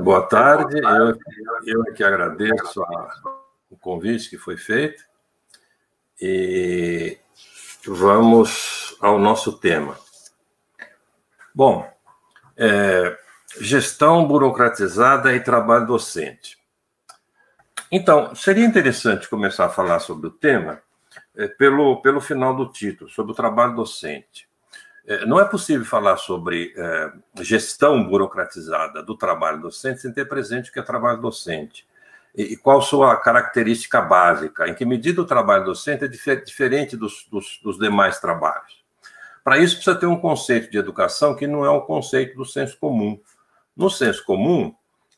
Boa tarde, eu é que agradeço o convite que foi feito e vamos ao nosso tema. Bom, gestão burocratizada e trabalho docente. Então, seria interessante começar a falar sobre o tema pelo final do título, sobre o trabalho docente. Não é possível falar sobre gestão burocratizada do trabalho docente sem ter presente o que é trabalho docente. E qual sua característica básica, em que medida o trabalho docente é diferente dos demais trabalhos. Para isso, precisa ter um conceito de educação que não é o conceito do senso comum. No senso comum,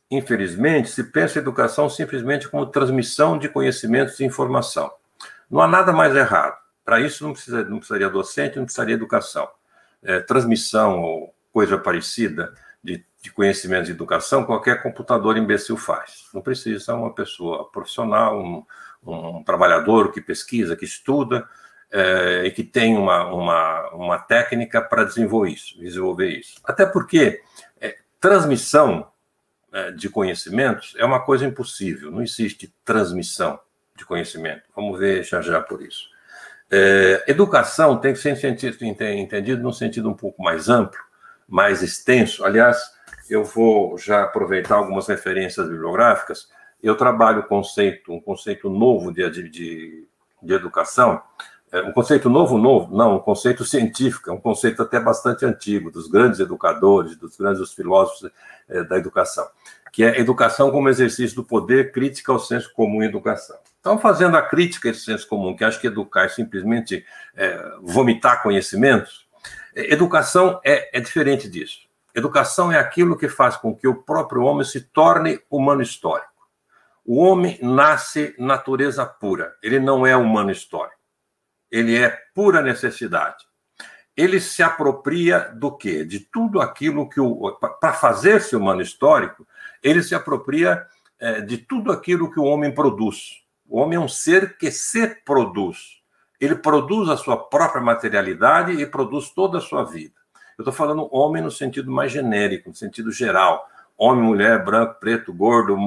infelizmente, se pensa a educação simplesmente como transmissão de conhecimentos e informação. Não há nada mais errado. Para isso, não precisaria docente, não precisaria educação. Transmissão ou coisa parecida de conhecimentos de educação, qualquer computador imbecil faz. Não precisa uma pessoa profissional, um trabalhador que pesquisa, que estuda e que tem uma técnica para desenvolver isso. Até porque transmissão de conhecimentos é uma coisa impossível, não existe transmissão de conhecimento. Vamos ver já por isso. Educação tem que ser entendido num sentido um pouco mais amplo, mais extenso. Aliás, eu vou já aproveitar algumas referências bibliográficas. Eu trabalho um conceito novo de educação. Um conceito novo? Não, um conceito científico, um conceito até bastante antigo, dos grandes educadores, dos grandes filósofos da educação, que é educação como exercício do poder, crítica ao senso comum em educação. Então, fazendo a crítica a esse senso comum, que acha que educar é simplesmente vomitar conhecimentos, educação é diferente disso. Educação é aquilo que faz com que o próprio homem se torne humano histórico. O homem nasce natureza pura, ele não é humano histórico. Ele é pura necessidade. Ele se apropria do quê? De tudo aquilo que para fazer-se humano histórico, ele se apropria de tudo aquilo que o homem produz. O homem é um ser que se produz. Ele produz a sua própria materialidade e produz toda a sua vida. Eu estou falando homem no sentido mais genérico, no sentido geral. Homem, mulher, branco, preto, gordo,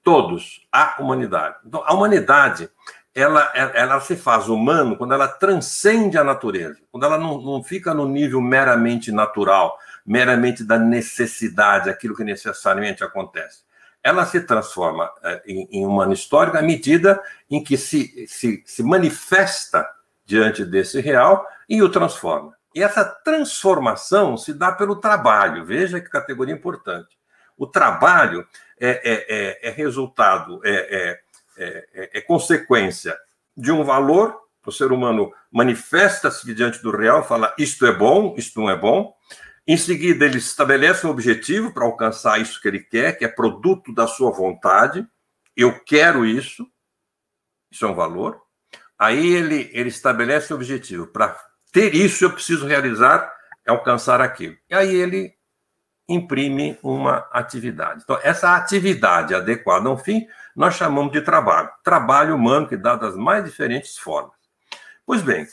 todos. A humanidade. Então, a humanidade, ela se faz humano quando ela transcende a natureza. Quando ela não fica no nível meramente natural, meramente da necessidade, aquilo que necessariamente acontece. Ela se transforma em humano histórico à medida em que se manifesta diante desse real e o transforma. E essa transformação se dá pelo trabalho. Veja que categoria importante. O trabalho é resultado, é consequência de um valor. O ser humano manifesta-se diante do real, fala isto é bom, isto não é bom. Em seguida, ele estabelece um objetivo para alcançar isso que ele quer, que é produto da sua vontade. Eu quero isso. Isso é um valor. Aí ele estabelece o objetivo. Para ter isso, eu preciso realizar, alcançar aquilo. E aí ele imprime uma atividade. Então, essa atividade adequada a um fim, nós chamamos de trabalho. Trabalho humano que dá das mais diferentes formas. Pois bem,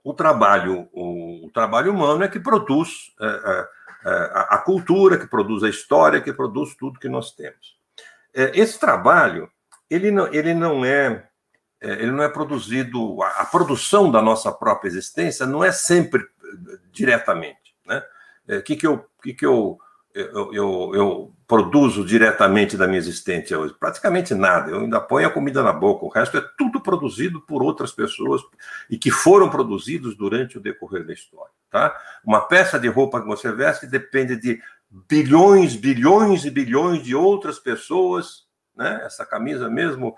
o trabalho humano é que produz a cultura, que produz a história, que produz tudo que nós temos. Esse trabalho, ele não é produzido, a produção da nossa própria existência não é sempre diretamente, né? O que eu produzo diretamente da minha existência hoje? Praticamente nada. Eu ainda ponho a comida na boca. O resto é tudo produzido por outras pessoas e que foram produzidos durante o decorrer da história. Tá? Uma peça de roupa que você veste depende de bilhões e bilhões de outras pessoas. Né? Essa camisa mesmo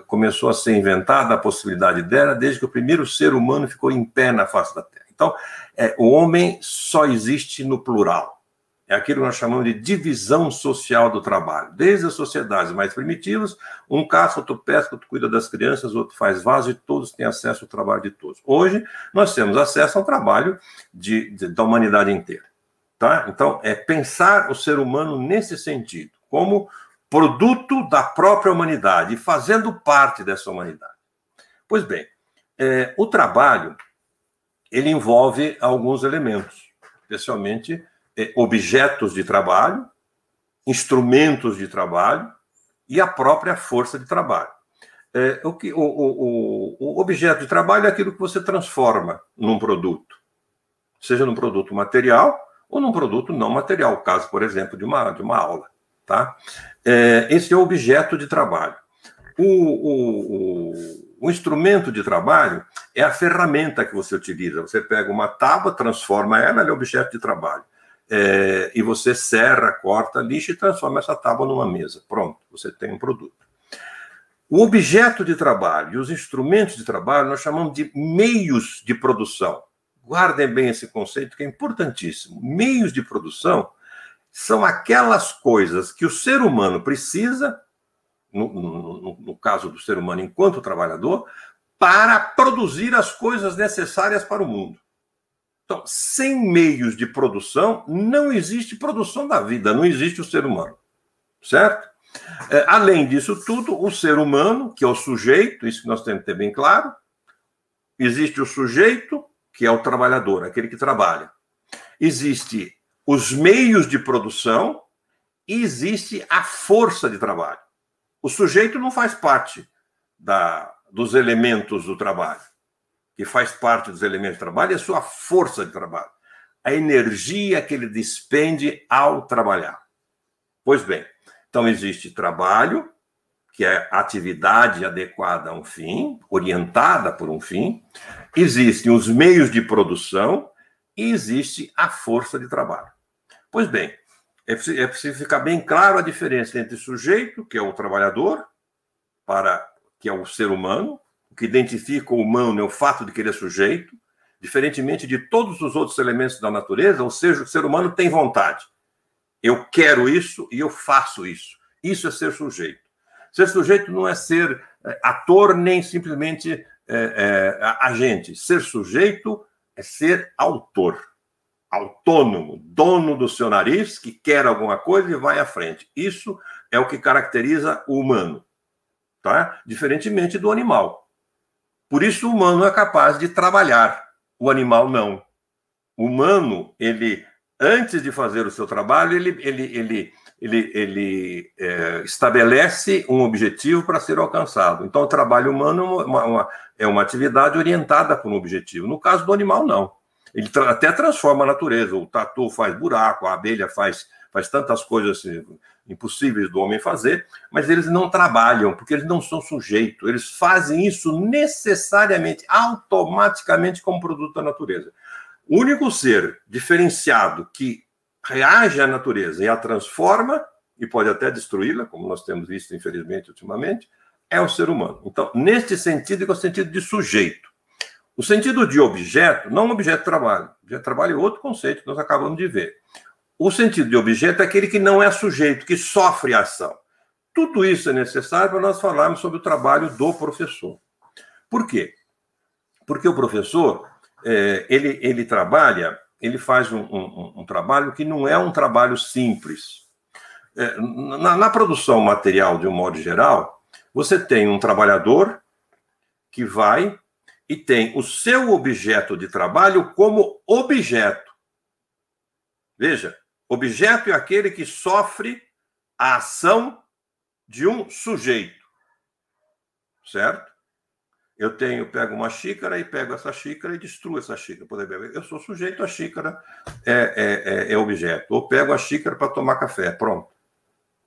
começou a ser inventada, a possibilidade dela, desde que o primeiro ser humano ficou em pé na face da Terra. Então, o homem só existe no plural. É aquilo que nós chamamos de divisão social do trabalho. Desde as sociedades mais primitivas, um caça, outro pesca, outro cuida das crianças, outro faz vaso e todos têm acesso ao trabalho de todos. Hoje, nós temos acesso ao trabalho da humanidade inteira. Tá? Então, é pensar o ser humano nesse sentido, como produto da própria humanidade e fazendo parte dessa humanidade. Pois bem, o trabalho, ele envolve alguns elementos, especialmente objetos de trabalho, instrumentos de trabalho e a própria força de trabalho. O objeto de trabalho é aquilo que você transforma num produto, seja num produto material ou num produto não material, o caso, por exemplo, de uma aula. Tá? Esse é o objeto de trabalho. O instrumento de trabalho é a ferramenta que você utiliza. Você pega uma tábua, transforma ela é objeto de trabalho. E você serra, corta, lixa e transforma essa tábua numa mesa. Pronto, você tem um produto. O objeto de trabalho e os instrumentos de trabalho nós chamamos de meios de produção. Guardem bem esse conceito que é importantíssimo. Meios de produção são aquelas coisas que o ser humano precisa, no caso do ser humano enquanto trabalhador, para produzir as coisas necessárias para o mundo. Então, sem meios de produção, não existe produção da vida, não existe o ser humano. Certo? Além disso tudo, o ser humano, que é o sujeito, isso que nós temos que ter bem claro, existe o sujeito, que é o trabalhador, aquele que trabalha. Existe os meios de produção e existe a força de trabalho. O sujeito não faz parte dos elementos do trabalho. O que faz parte dos elementos do trabalho é a sua força de trabalho. A energia que ele despende ao trabalhar. Pois bem, então existe trabalho, que é atividade adequada a um fim, orientada por um fim. Existem os meios de produção e existe a força de trabalho. Pois bem, é preciso ficar bem claro a diferença entre sujeito, que é o trabalhador, que é o ser humano. O que identifica o humano é o fato de que ele é sujeito, diferentemente de todos os outros elementos da natureza, ou seja, o ser humano tem vontade. Eu quero isso e eu faço isso. Isso é ser sujeito. Ser sujeito não é ser ator nem simplesmente agente. Ser sujeito é ser autor, autônomo, dono do seu nariz, que quer alguma coisa e vai à frente. Isso é o que caracteriza o humano, tá? Diferentemente do animal. Por isso o humano é capaz de trabalhar, o animal não. O humano, ele, antes de fazer o seu trabalho, ele estabelece um objetivo para ser alcançado. Então, o trabalho humano é uma atividade orientada por um objetivo. No caso do animal, não. Ele até transforma a natureza. O tatu faz buraco, a abelha faz tantas coisas assim, impossíveis do homem fazer, mas eles não trabalham, porque eles não são sujeitos. Eles fazem isso necessariamente, automaticamente, como produto da natureza. O único ser diferenciado que reage à natureza e a transforma, e pode até destruí-la, como nós temos visto, infelizmente, ultimamente, é o ser humano. Então, neste sentido, é o sentido de sujeito. O sentido de objeto, não objeto de trabalho. Objeto de trabalho é outro conceito que nós acabamos de ver. O sentido de objeto é aquele que não é sujeito, que sofre a ação. Tudo isso é necessário para nós falarmos sobre o trabalho do professor. Por quê? Porque o professor, ele trabalha, ele faz um trabalho que não é um trabalho simples. Na produção material, de um modo geral, você tem um trabalhador que vai e tem o seu objeto de trabalho como objeto. Veja, objeto é aquele que sofre a ação de um sujeito. Certo? Eu pego uma xícara e pego essa xícara e destruo essa xícara. Eu sou sujeito, a xícara é objeto. Ou pego a xícara para tomar café. Pronto.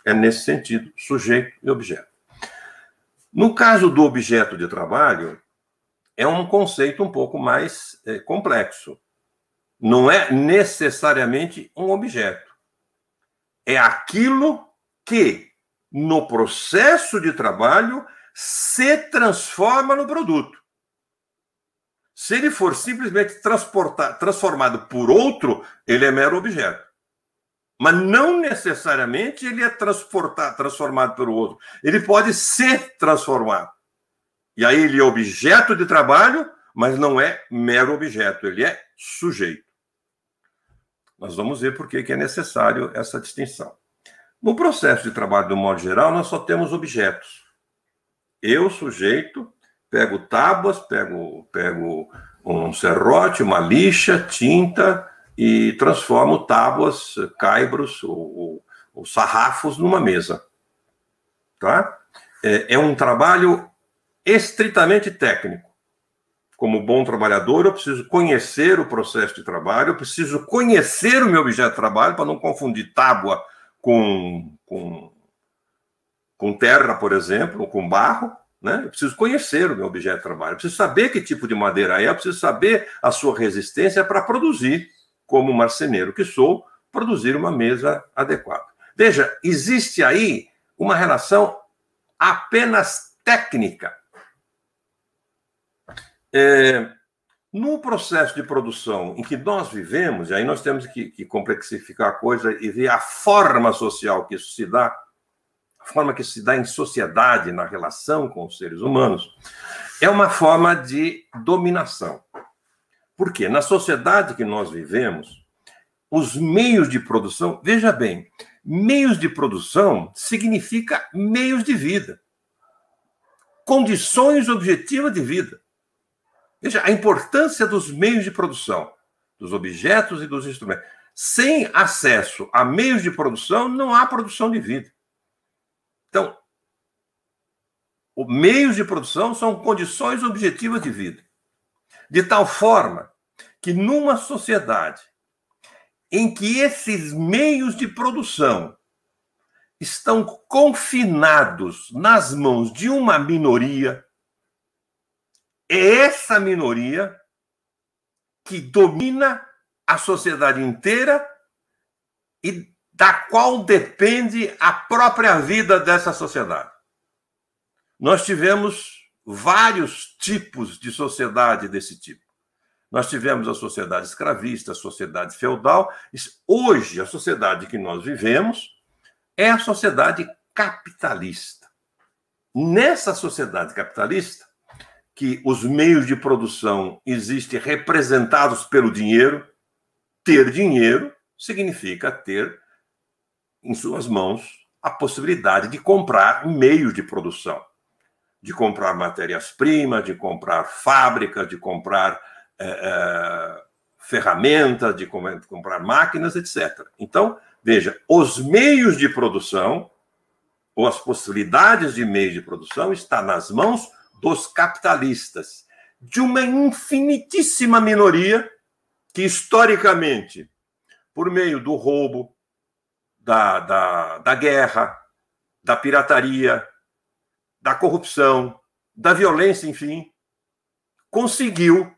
É nesse sentido, sujeito e objeto. No caso do objeto de trabalho, é um conceito um pouco mais complexo. Não é necessariamente um objeto. É aquilo que, no processo de trabalho, se transforma no produto. Se ele for simplesmente transformado por outro, ele é mero objeto. Mas não necessariamente ele é transformado pelo outro. Ele pode ser transformado. E aí ele é objeto de trabalho, mas não é mero objeto, ele é sujeito. Nós vamos ver por que é necessário essa distinção. No processo de trabalho, do modo geral, nós só temos objetos. Eu, sujeito, pego tábuas, pego um serrote, uma lixa, tinta e transformo tábuas, caibros ou os sarrafos numa mesa. Tá? É um trabalho estritamente técnico. Como bom trabalhador, eu preciso conhecer o processo de trabalho, eu preciso conhecer o meu objeto de trabalho para não confundir tábua com terra, por exemplo, ou com barro. Né? Eu preciso conhecer o meu objeto de trabalho, eu preciso saber que tipo de madeira é, eu preciso saber a sua resistência para produzir, como marceneiro que sou, produzir uma mesa adequada. Veja, existe aí uma relação apenas técnica. No processo de produção em que nós vivemos, e aí nós temos que complexificar a coisa e ver a forma social que isso se dá, a forma que isso se dá em sociedade, na relação com os seres humanos, é uma forma de dominação. Por quê? Na sociedade que nós vivemos, os meios de produção, veja bem, meios de produção significa meios de vida, condições objetivas de vida. Veja, a importância dos meios de produção, dos objetos e dos instrumentos. Sem acesso a meios de produção, não há produção de vida. Então, os meios de produção são condições objetivas de vida. De tal forma que numa sociedade em que esses meios de produção estão confinados nas mãos de uma minoria, é essa minoria que domina a sociedade inteira e da qual depende a própria vida dessa sociedade. Nós tivemos vários tipos de sociedade desse tipo. Nós tivemos a sociedade escravista, a sociedade feudal. Hoje, a sociedade que nós vivemos é a sociedade capitalista. Nessa sociedade capitalista, que os meios de produção existem representados pelo dinheiro, ter dinheiro significa ter em suas mãos a possibilidade de comprar meios de produção, de comprar matérias-primas, de comprar fábricas, de comprar ferramentas, de comprar máquinas, etc. Então, veja, os meios de produção, ou as possibilidades de meios de produção, está nas mãos dos capitalistas, de uma infinitíssima minoria que, historicamente, por meio do roubo, da guerra, da pirataria, da corrupção, da violência, enfim, conseguiu,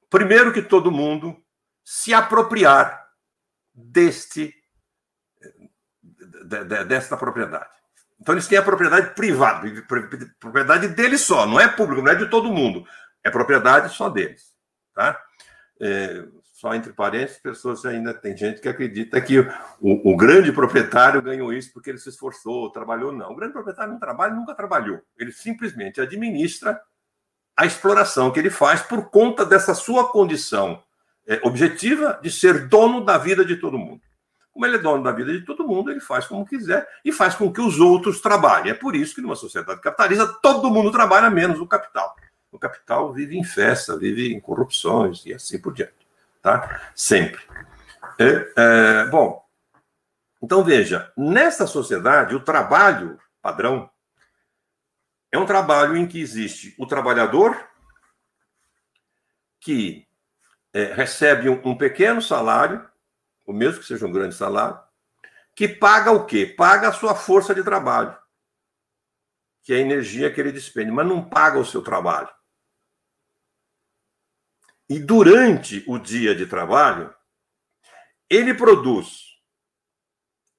primeiro que todo mundo, se apropriar desta propriedade. Então, eles têm a propriedade privada, propriedade deles só, não é público, não é de todo mundo, é propriedade só deles. Tá? Só entre parênteses, pessoas ainda tem gente que acredita que o grande proprietário ganhou isso porque ele se esforçou, trabalhou. Não, o grande proprietário não trabalha, nunca trabalhou. Ele simplesmente administra a exploração que ele faz por conta dessa sua condição objetiva de ser dono da vida de todo mundo. Como ele é dono da vida de todo mundo, ele faz como quiser e faz com que os outros trabalhem. É por isso que numa sociedade capitalista todo mundo trabalha menos o capital. O capital vive em festa, vive em corrupções e assim por diante. Tá? Sempre. Bom, então veja, nessa sociedade, o trabalho padrão é um trabalho em que existe o trabalhador que recebe um pequeno salário, ou mesmo que seja um grande salário, que paga o quê? Paga a sua força de trabalho, que é a energia que ele despende, mas não paga o seu trabalho. E durante o dia de trabalho, ele produz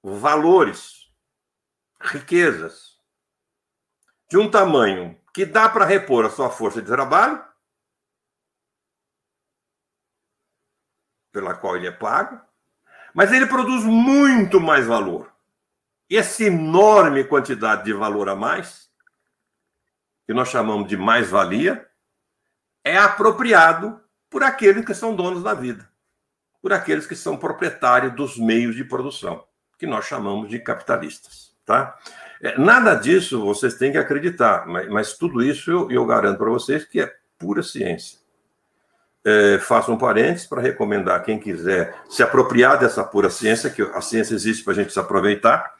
valores, riquezas, de um tamanho que dá para repor a sua força de trabalho, pela qual ele é pago, mas ele produz muito mais valor. E essa enorme quantidade de valor a mais, que nós chamamos de mais-valia, é apropriado por aqueles que são donos da vida, por aqueles que são proprietários dos meios de produção, que nós chamamos de capitalistas. Tá? Nada disso vocês têm que acreditar, mas tudo isso eu garanto para vocês que é pura ciência. Faço um parênteses para recomendar quem quiser se apropriar dessa pura ciência, que a ciência existe para a gente se aproveitar.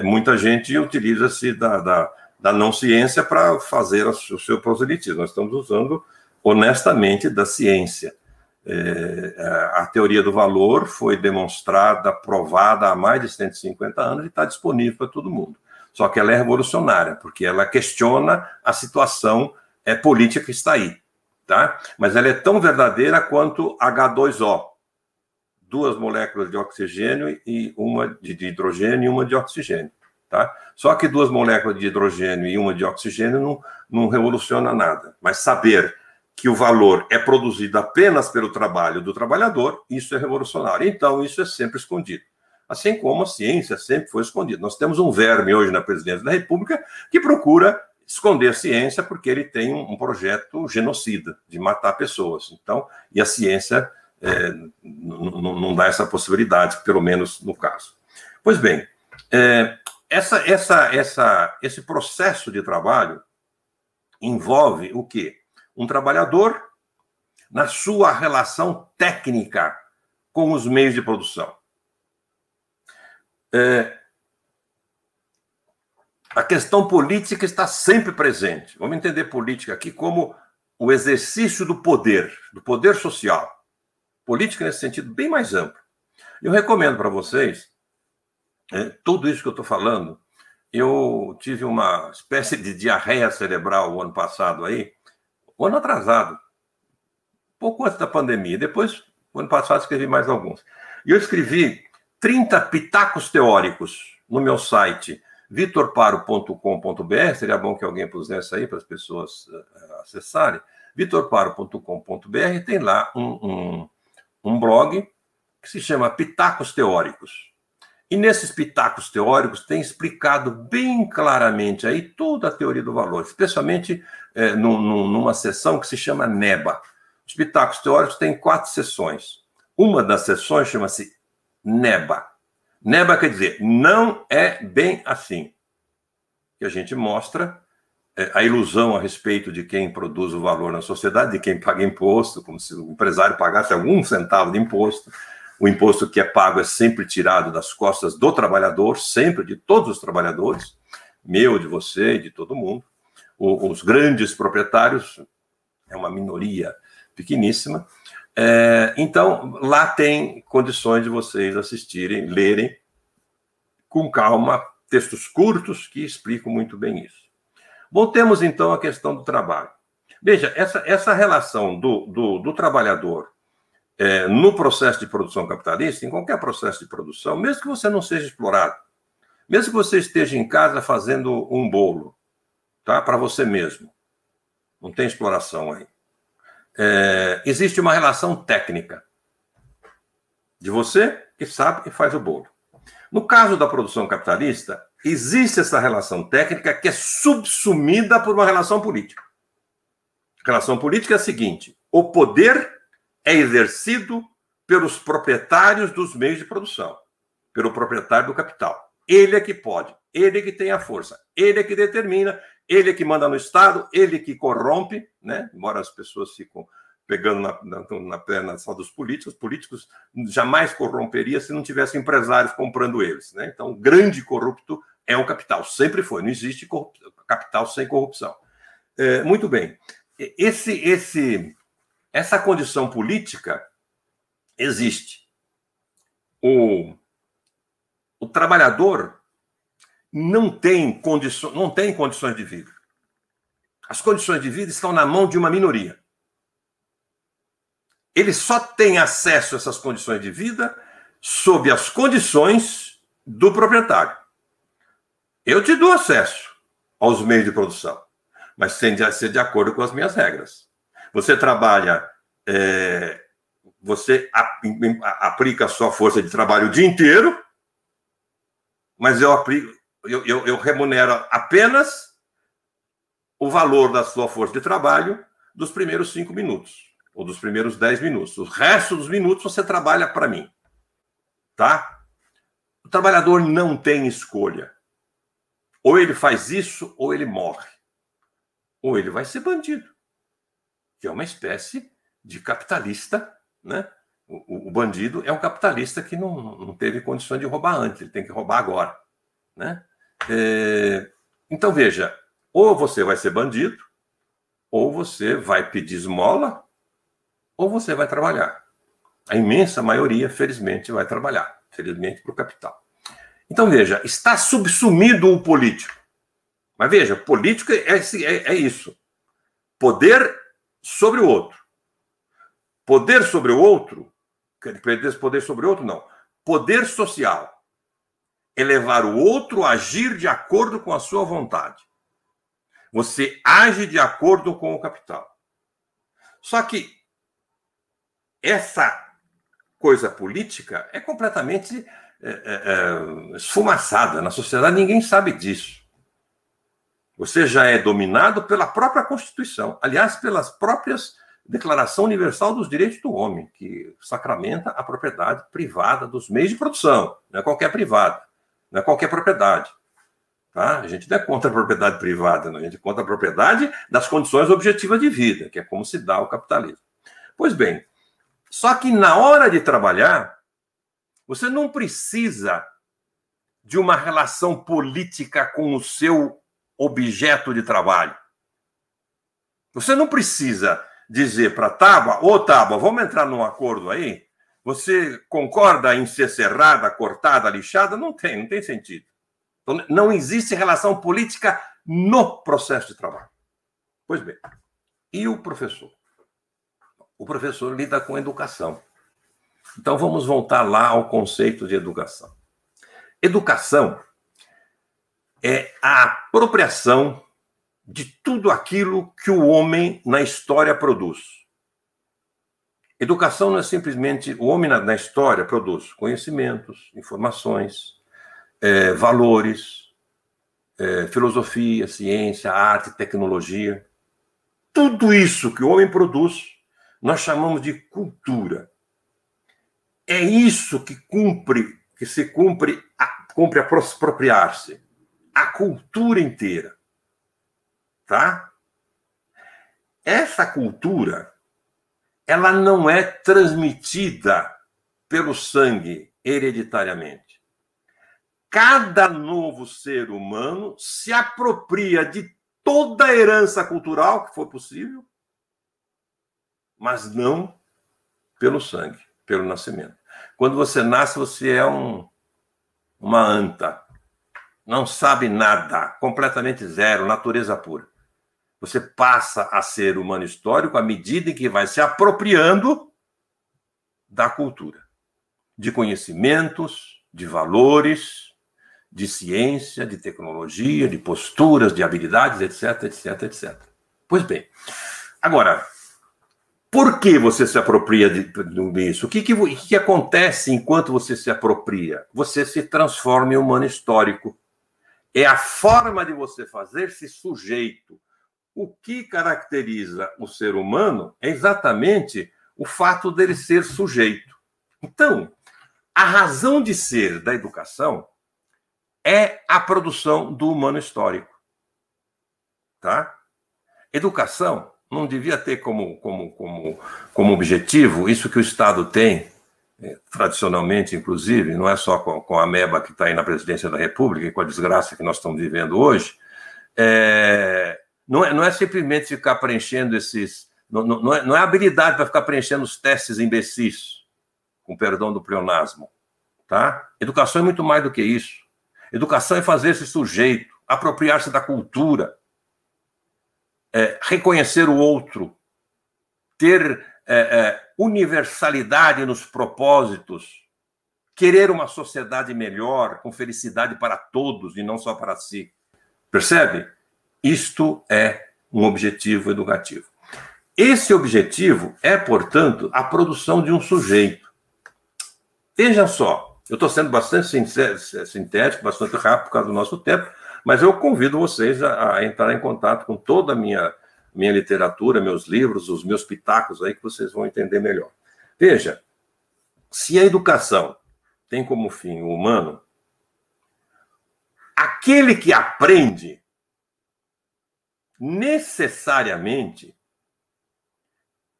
muita gente utiliza-se da não ciência para fazer o seu proselitismo. Nós estamos usando honestamente da ciência. A teoria do valor foi demonstrada, provada há mais de 150 anos e está disponível para todo mundo. Só que ela é revolucionária, porque ela questiona a situação política que está aí. Tá? Mas ela é tão verdadeira quanto H2O. 2 moléculas de oxigênio e uma de hidrogênio e uma de oxigênio. Tá? Só que 2 moléculas de hidrogênio e uma de oxigênio não revoluciona nada. Mas saber que o valor é produzido apenas pelo trabalho do trabalhador, isso é revolucionário. Então, isso é sempre escondido. Assim como a ciência sempre foi escondida. Nós temos um verme hoje na presidência da República que procura esconder a ciência porque ele tem um projeto genocida de matar pessoas. Então, e a ciência não dá essa possibilidade, pelo menos no caso. Pois bem, esse processo de trabalho envolve o quê? Um trabalhador na sua relação técnica com os meios de produção. A questão política está sempre presente. Vamos entender política aqui como o exercício do poder social. Política nesse sentido bem mais amplo. Eu recomendo para vocês, tudo isso que eu estou falando, eu tive uma espécie de diarreia cerebral o ano passado aí, o ano atrasado, pouco antes da pandemia. Depois, o ano passado, escrevi mais alguns. E eu escrevi 30 pitacos teóricos no meu site, vitorparo.com.br, seria bom que alguém pusesse aí para as pessoas acessarem, vitorparo.com.br, tem lá um blog que se chama Pitacos Teóricos. E nesses pitacos teóricos tem explicado bem claramente aí toda a teoria do valor, especialmente numa seção que se chama NEBA. Os pitacos teóricos têm 4 seções. Uma das seções chama-se NEBA. NEBA quer dizer, não é bem assim. Que a gente mostra a ilusão a respeito de quem produz o valor na sociedade, de quem paga imposto, como se o empresário pagasse algum centavo de imposto. O imposto que é pago é sempre tirado das costas do trabalhador, sempre, de todos os trabalhadores, meu, de você, de todo mundo. Os grandes proprietários, é uma minoria pequeníssima. Então, lá tem condições de vocês assistirem, lerem com calma, textos curtos que explicam muito bem isso. Voltemos, então, à questão do trabalho. Veja, essa relação do trabalhador no processo de produção capitalista, em qualquer processo de produção, mesmo que você não seja explorado, mesmo que você esteja em casa fazendo um bolo, tá, para você mesmo, não tem exploração aí. Existe uma relação técnica de você que sabe e faz o bolo. No caso da produção capitalista, existe essa relação técnica que é subsumida por uma relação política. A relação política é a seguinte: o poder é exercido pelos proprietários dos meios de produção, pelo proprietário do capital. Ele é que pode, ele é que tem a força, ele é que determina, ele é que manda no Estado, ele que corrompe, né? Embora as pessoas ficam pegando na perna só dos políticos, os políticos jamais corromperia se não tivesse empresários comprando eles, né? Então, o grande corrupto é o capital, sempre foi, não existe capital sem corrupção. Muito bem, essa condição política existe. O trabalhador não tem condições de vida. As condições de vida estão na mão de uma minoria. Ele só tem acesso a essas condições de vida sob as condições do proprietário. Eu te dou acesso aos meios de produção, mas tem de ser de acordo com as minhas regras. Você trabalha, você aplica a sua força de trabalho o dia inteiro, mas eu remunero apenas o valor da sua força de trabalho dos primeiros 5 minutos, ou dos primeiros 10 minutos. O resto dos minutos você trabalha para mim. Tá? O trabalhador não tem escolha. Ou ele faz isso, ou ele morre. Ou ele vai ser bandido, que é uma espécie de capitalista, né? O bandido é um capitalista que não teve condições de roubar antes, ele tem que roubar agora. né? Então, veja, ou você vai ser bandido, ou você vai pedir esmola, ou você vai trabalhar. A imensa maioria, felizmente, vai trabalhar. Felizmente, para o capital. Então, veja, está subsumido o político. Mas veja, político é isso. Poder sobre o outro. Poder sobre o outro, poder sobre o outro, não. Poder social. É levar o outro a agir de acordo com a sua vontade. Você age de acordo com o capital. Só que essa coisa política é completamente esfumaçada. Na sociedade ninguém sabe disso. Você já é dominado pela própria Constituição. Aliás, pelas próprias Declaração Universal dos Direitos do Homem, que sacramenta a propriedade privada dos meios de produção. Não é qualquer privada, não é qualquer propriedade. Tá? A gente não é contra a propriedade privada, não. A gente é contra a propriedade das condições objetivas de vida, que é como se dá o capitalismo. Pois bem, só que na hora de trabalhar, você não precisa de uma relação política com o seu objeto de trabalho. Você não precisa dizer para Tábua, ô Tábua, vamos entrar num acordo aí? Você concorda em ser serrada, cortada, lixada? Não tem sentido. Então, não existe relação política no processo de trabalho. Pois bem, e o professor? O professor lida com educação. Então, vamos voltar lá ao conceito de educação. Educação é a apropriação de tudo aquilo que o homem na história produz. Educação não é simplesmente... O homem na história produz conhecimentos, informações, valores, filosofia, ciência, arte, tecnologia. Tudo isso que o homem produz, nós chamamos de cultura. É isso que cumpre apropriar-se. A cultura inteira. Tá? Essa cultura, ela não é transmitida pelo sangue hereditariamente. Cada novo ser humano se apropria de toda a herança cultural que for possível, mas não pelo sangue, pelo nascimento. Quando você nasce, você é uma anta. Não sabe nada, completamente zero, natureza pura. Você passa a ser humano histórico à medida em que vai se apropriando da cultura, de conhecimentos, de valores, de ciência, de tecnologia, de posturas, de habilidades, etc, etc, etc. Pois bem, agora, por que você se apropria disso? O que acontece enquanto você se apropria? Você se transforma em humano histórico. É a forma de você fazer-se sujeito. O que caracteriza o ser humano é exatamente o fato dele ser sujeito. Então, a razão de ser da educação é a produção do humano histórico. Tá? Educação não devia ter como objetivo isso que o Estado tem, tradicionalmente, inclusive, não é só com a ameba que está aí na presidência da República e com a desgraça que nós estamos vivendo hoje, não é simplesmente ficar preenchendo esses... Não é habilidade para ficar preenchendo os testes imbecis, com perdão do pleonasmo. Tá? Educação é muito mais do que isso. Educação é fazer-se sujeito, apropriar-se da cultura, reconhecer o outro, ter universalidade nos propósitos, querer uma sociedade melhor, com felicidade para todos e não só para si. Percebe? Isto é um objetivo educativo. Esse objetivo é, portanto, a produção de um sujeito. Veja só, eu estou sendo bastante sintético, bastante rápido por causa do nosso tempo, mas eu convido vocês a entrar em contato com toda a minha literatura, meus livros, os meus pitacos aí, que vocês vão entender melhor. Veja, se a educação tem como fim o humano, aquele que aprende necessariamente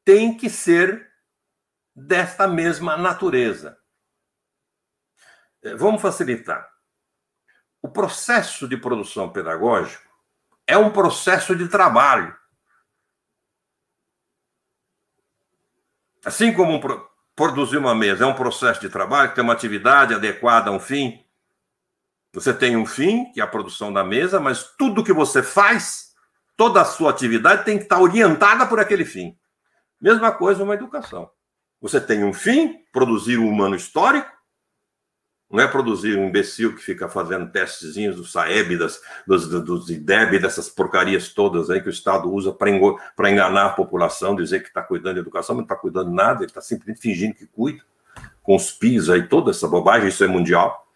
tem que ser desta mesma natureza. Vamos facilitar. o processo de produção pedagógico é um processo de trabalho. Assim como produzir uma mesa é um processo de trabalho, que tem uma atividade adequada a um fim. Você tem um fim, que é a produção da mesa, mas tudo que você faz, toda a sua atividade tem que estar orientada por aquele fim. Mesma coisa uma educação. Você tem um fim, produzir um humano histórico, não é produzir um imbecil que fica fazendo testezinhos do SAEB, dos IDEB, dessas porcarias todas aí que o Estado usa para enganar a população, dizer que está cuidando de educação, mas não está cuidando de nada, ele está simplesmente fingindo que cuida, com os PIS aí, toda essa bobagem, isso é mundial.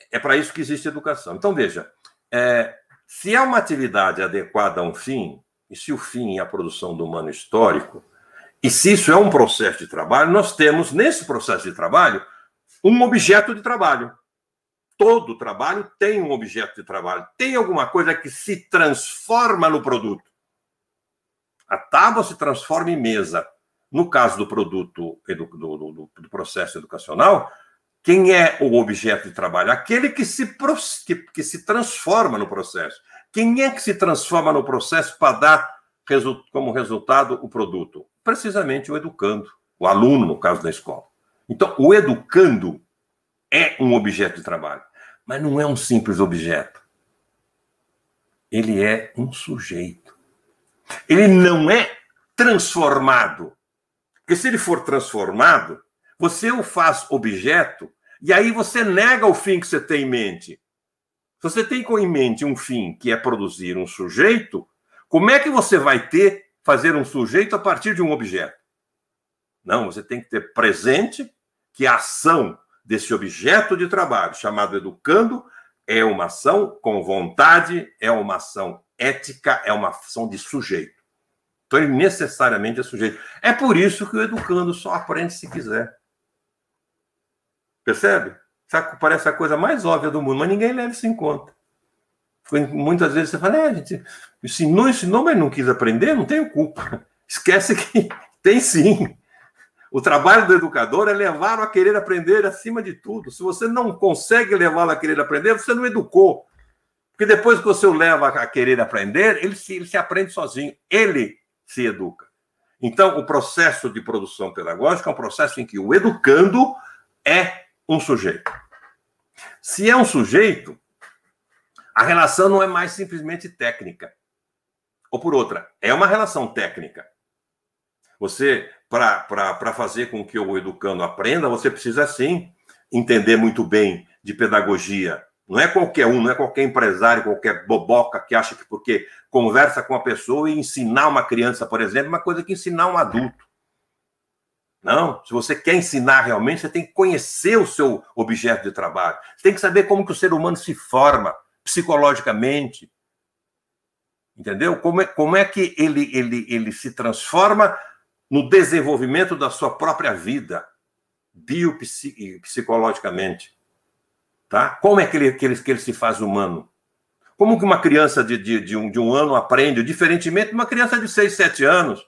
É para isso que existe educação. Então, veja, se é uma atividade adequada a um fim, e se o fim é a produção do humano histórico, e se isso é um processo de trabalho, nós temos, nesse processo de trabalho, um objeto de trabalho. Todo trabalho tem um objeto de trabalho. Tem alguma coisa que se transforma no produto. A tábua se transforma em mesa. No caso do produto, do processo educacional, quem é o objeto de trabalho? Aquele que se transforma no processo. Quem é que se transforma no processo para dar como resultado o produto? Precisamente o educando, o aluno, no caso da escola. Então, o educando é um objeto de trabalho, mas não é um simples objeto. Ele é um sujeito. Ele não é transformado. Porque se ele for transformado, você o faz objeto e aí você nega o fim que você tem em mente. Se você tem em mente um fim que é produzir um sujeito, como é que você vai fazer um sujeito a partir de um objeto? Não, você tem que ter presente que a ação desse objeto de trabalho, chamado educando, é uma ação com vontade, é uma ação ética, é uma ação de sujeito. Então, ele necessariamente é sujeito. É por isso que o educando só aprende se quiser. Percebe? Parece a coisa mais óbvia do mundo, mas ninguém leva isso em conta. Muitas vezes você fala, gente, ensinou, mas não quis aprender, não tenho culpa. Esquece que tem sim. O trabalho do educador é levá-lo a querer aprender acima de tudo. Se você não consegue levá-lo a querer aprender, você não educou. Porque depois que você o leva a querer aprender, ele se aprende sozinho. Ele se educa. Então, o processo de produção pedagógica é um processo em que o educando é um sujeito. Se é um sujeito, a relação não é mais simplesmente técnica. Ou por outra, é uma relação técnica. Você, para fazer com que o educando aprenda, você precisa, sim, entender muito bem de pedagogia. Não é qualquer um, não é qualquer empresário, qualquer boboca que acha que porque conversa com a pessoa e ensinar uma criança, por exemplo, é uma coisa que ensinar um adulto. Não, se você quer ensinar realmente, você tem que conhecer o seu objeto de trabalho. Você tem que saber como que o ser humano se forma psicologicamente. Entendeu? Como é que ele se transforma no desenvolvimento da sua própria vida, biopsicologicamente. Tá? Como é que ele se faz humano? Como que uma criança de um ano aprende, diferentemente de uma criança de 6, 7 anos?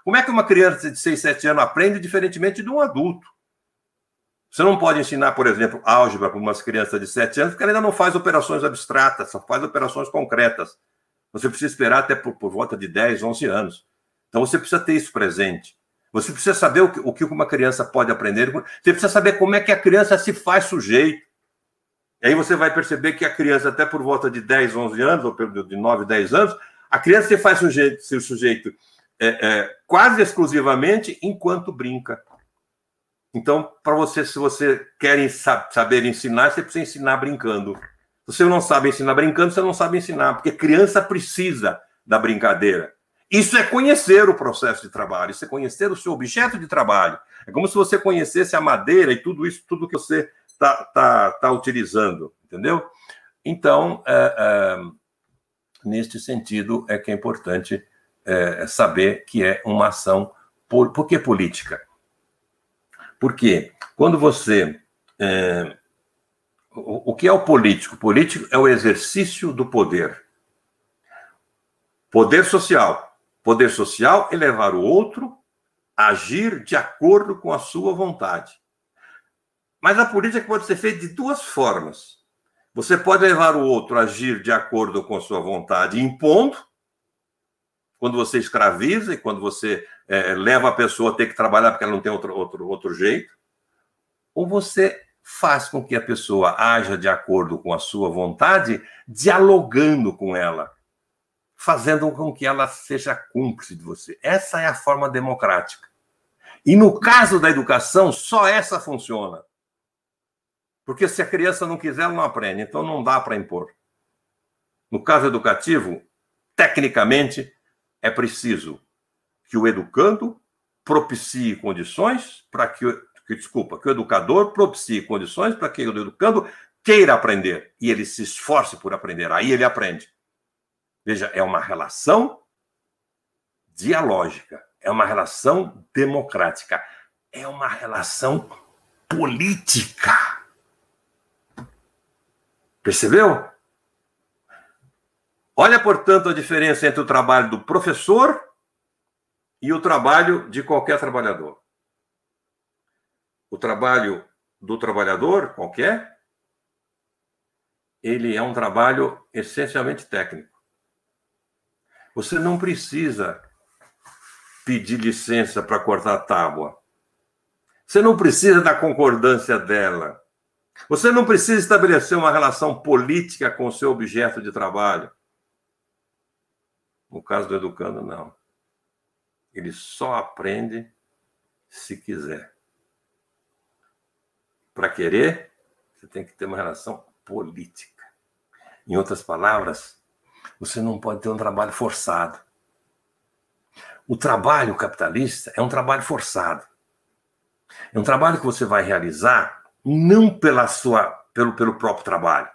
Como é que uma criança de 6, 7 anos aprende, diferentemente de um adulto? Você não pode ensinar, por exemplo, álgebra para umas crianças de 7 anos, porque ela ainda não faz operações abstratas, só faz operações concretas. Você precisa esperar até por volta de 10, 11 anos. Então, você precisa ter isso presente. Você precisa saber o que uma criança pode aprender. Você precisa saber como é que a criança se faz sujeito. E aí você vai perceber que a criança, até por volta de 10, 11 anos, ou de 9, 10 anos, a criança se faz sujeito quase exclusivamente enquanto brinca. Então, se você quer saber ensinar, você precisa ensinar brincando. Se você não sabe ensinar brincando, você não sabe ensinar, porque criança precisa da brincadeira. Isso é conhecer o processo de trabalho, isso é conhecer o seu objeto de trabalho. É como se você conhecesse a madeira e tudo isso, tudo que você está utilizando, entendeu? Então, neste sentido, é que é importante saber que é uma ação. Por que política? Porque quando você... o que é o político? O político é o exercício do poder. Poder social. Poder social é levar o outro a agir de acordo com a sua vontade. Mas a política pode ser feita de duas formas. Você pode levar o outro a agir de acordo com a sua vontade, impondo, quando você escraviza e quando você leva a pessoa a ter que trabalhar porque ela não tem outro jeito, ou você faz com que a pessoa haja de acordo com a sua vontade, dialogando com ela, fazendo com que ela seja cúmplice de você. Essa é a forma democrática. E no caso da educação, só essa funciona. Porque se a criança não quiser, ela não aprende. Então não dá para impor. No caso educativo, tecnicamente, é preciso que o educando propicie condições para que o educador propicie condições para que o educando queira aprender e ele se esforce por aprender. Aí ele aprende. Veja, é uma relação dialógica, é uma relação democrática, é uma relação política. Percebeu? Olha, portanto, a diferença entre o trabalho do professor e o trabalho de qualquer trabalhador. O trabalho do trabalhador, qualquer, ele é um trabalho essencialmente técnico. Você não precisa pedir licença para cortar a tábua. Você não precisa da concordância dela. Você não precisa estabelecer uma relação política com o seu objeto de trabalho. No caso do educando, não. Ele só aprende se quiser. Para querer, você tem que ter uma relação política. Em outras palavras, você não pode ter um trabalho forçado. O trabalho capitalista é um trabalho forçado. É um trabalho que você vai realizar não pelo próprio trabalho.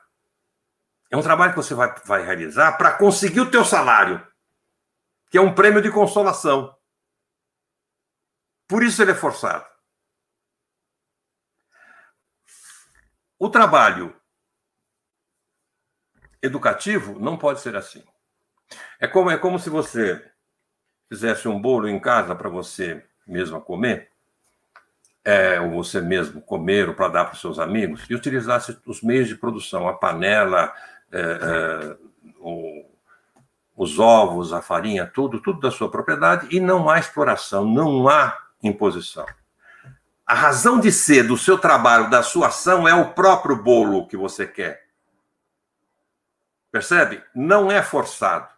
É um trabalho que você vai realizar para conseguir o teu salário, que é um prêmio de consolação. Por isso ele é forçado. O trabalho educativo não pode ser assim. É como se você fizesse um bolo em casa para você mesmo comer, ou você mesmo comer, ou para dar para os seus amigos, e utilizasse os meios de produção, a panela, os ovos, a farinha, tudo da sua propriedade, e não há exploração, não há imposição. A razão de ser do seu trabalho, da sua ação, é o próprio bolo que você quer. Percebe? Não é forçado.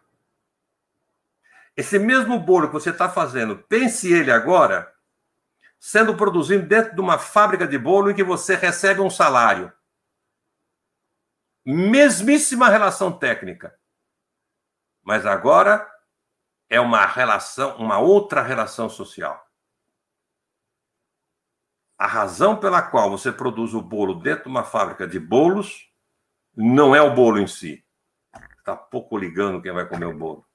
Esse mesmo bolo que você está fazendo, pense ele agora sendo produzido dentro de uma fábrica de bolo em que você recebe um salário. Mesmíssima relação técnica. Mas agora é uma outra relação social. A razão pela qual você produz o bolo dentro de uma fábrica de bolos não é o bolo em si. Está pouco ligando quem vai comer o bolo.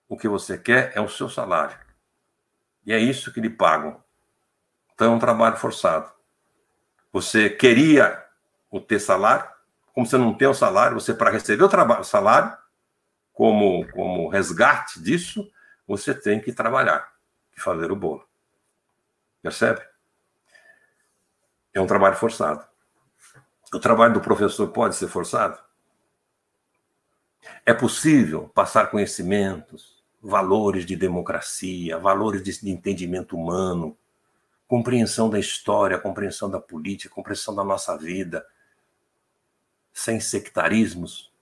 O que você quer é o seu salário. E é isso que lhe pagam. Então é um trabalho forçado. Você queria ter salário, como você não tem o salário, você, para receber o salário, como resgate disso, você tem que trabalhar e fazer o bolo. Percebe? É um trabalho forçado. O trabalho do professor pode ser forçado? É possível passar conhecimentos, valores de democracia, valores de entendimento humano, compreensão da história, compreensão da política, compreensão da nossa vida, sem sectarismos,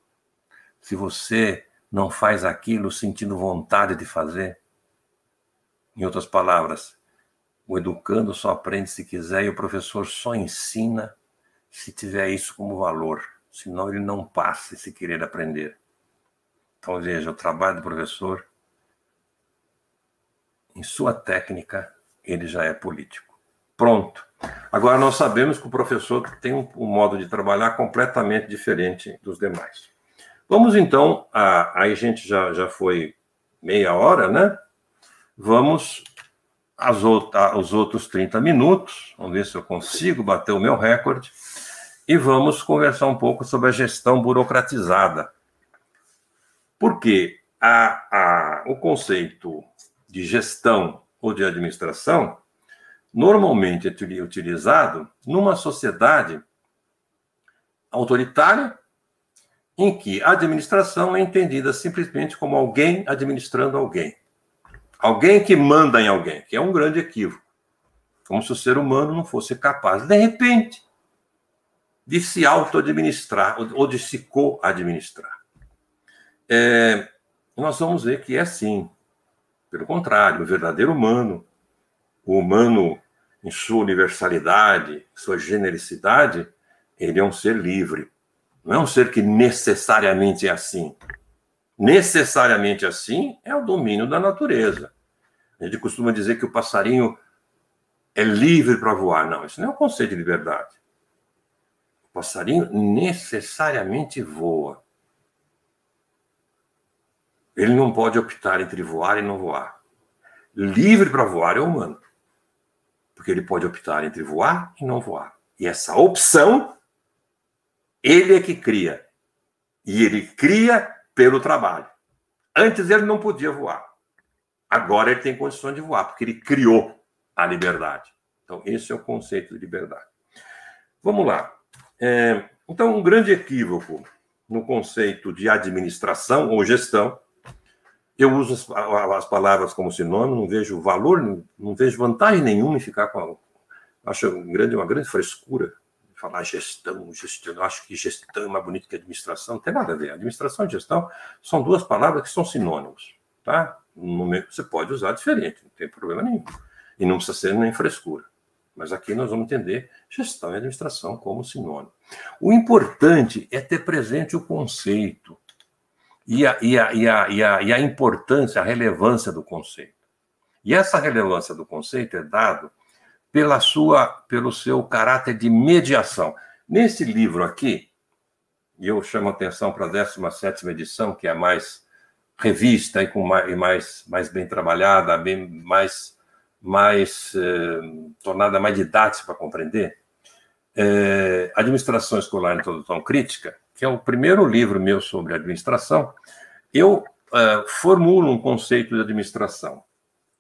se você não faz aquilo sentindo vontade de fazer. Em outras palavras, o educando só aprende se quiser e o professor só ensina se tiver isso como valor, senão ele não passa se querer aprender. Então, veja, o trabalho do professor, em sua técnica, ele já é político. Pronto. Agora, nós sabemos que o professor tem um modo de trabalhar completamente diferente dos demais. Vamos, então, aí a gente já foi meia hora, né? Vamos aos outros 30 minutos, vamos ver se eu consigo bater o meu recorde, e vamos conversar um pouco sobre a gestão burocratizada. Porque o conceito de gestão ou de administração normalmente é utilizado numa sociedade autoritária, em que a administração é entendida simplesmente como alguém administrando alguém. Alguém que manda em alguém, que é um grande equívoco. Como se o ser humano não fosse capaz, de repente, de se auto-administrar ou de se co-administrar. Nós vamos ver que é assim. Pelo contrário, o verdadeiro humano, o humano em sua universalidade, sua genericidade, ele é um ser livre. Não é um ser que necessariamente é assim. Necessariamente assim é o domínio da natureza. A gente costuma dizer que o passarinho é livre para voar. Não, isso não é um conceito de liberdade. O passarinho necessariamente voa. Ele não pode optar entre voar e não voar. Livre para voar é o humano. Porque ele pode optar entre voar e não voar. E essa opção, ele é que cria. E ele cria pelo trabalho. Antes ele não podia voar. Agora ele tem condições de voar, porque ele criou a liberdade. Então, esse é o conceito de liberdade. Vamos lá. Então, um grande equívoco no conceito de administração ou gestão. Eu uso as palavras como sinônimo, não vejo valor, não vejo vantagem nenhuma em ficar com... Acho uma grande frescura falar gestão. Eu acho que gestão é mais bonito que administração. Não tem nada a ver. Administração e gestão são duas palavras que são sinônimos. Tá? Você pode usar diferente, não tem problema nenhum. E não precisa ser nem frescura. Mas aqui nós vamos entender gestão e administração como sinônimo. O importante é ter presente o conceito e a importância, a relevância do conceito. E essa relevância do conceito é dado pelo seu caráter de mediação. Nesse livro aqui, e eu chamo a atenção para a 17ª edição, que é a mais revista e mais bem trabalhada, tornada mais didática para compreender, Administração Escolar e Introdução Crítica, que é o primeiro livro meu sobre administração, eu formulo um conceito de administração